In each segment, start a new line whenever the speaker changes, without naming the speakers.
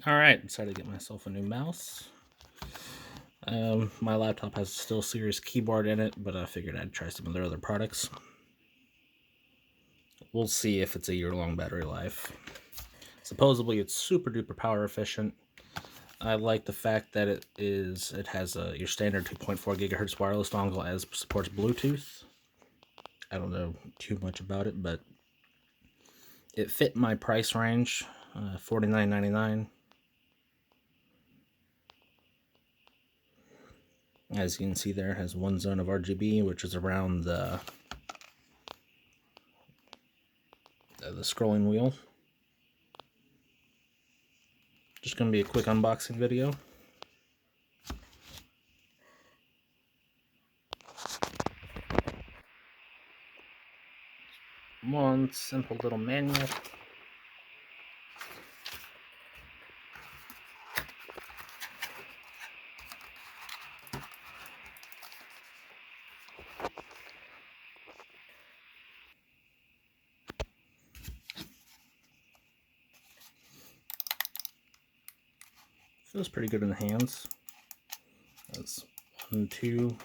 Alright, decided to get myself a new mouse. My laptop has a SteelSeries keyboard in it, but I figured I'd try some of their other products. We'll see if it's a year-long battery life. Supposedly it's super duper power efficient. I like the fact that it has your standard 2.4 gigahertz wireless dongle as supports Bluetooth. I don't know too much about it, but it fit my price range, $49.99. As you can see there, it has one zone of RGB, which is around the scrolling wheel. Just going to be a quick unboxing video. One simple little manual. Feels pretty good in the hands. That's 1, 2,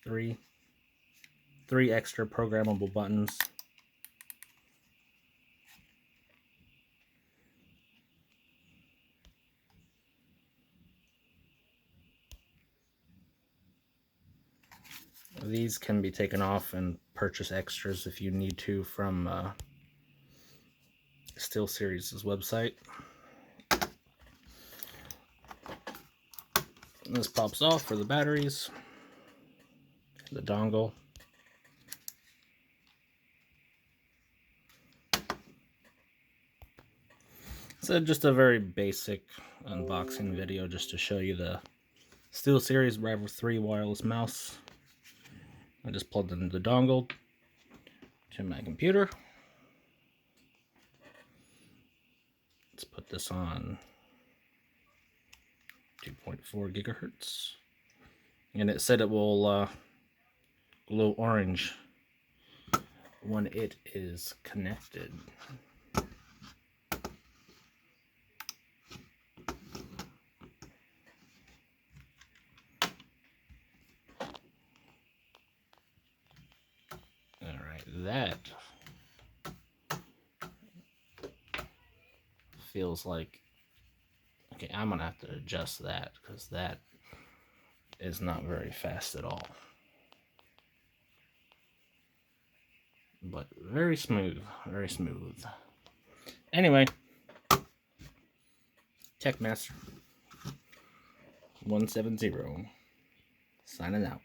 3. 3 extra programmable buttons. These can be taken off and purchase extras if you need to from SteelSeries' website. This pops off for the batteries, the dongle. So just a very basic unboxing video just to show you the SteelSeries Rival 3 wireless mouse. I just plugged in the dongle to my computer. Let's put this on 2.4 gigahertz. And it said it will glow orange when it is connected. Alright, that feels like... Okay, I'm gonna have to adjust that because that is not very fast at all. But very smooth, very smooth. Anyway, Techmaster 170 signing out.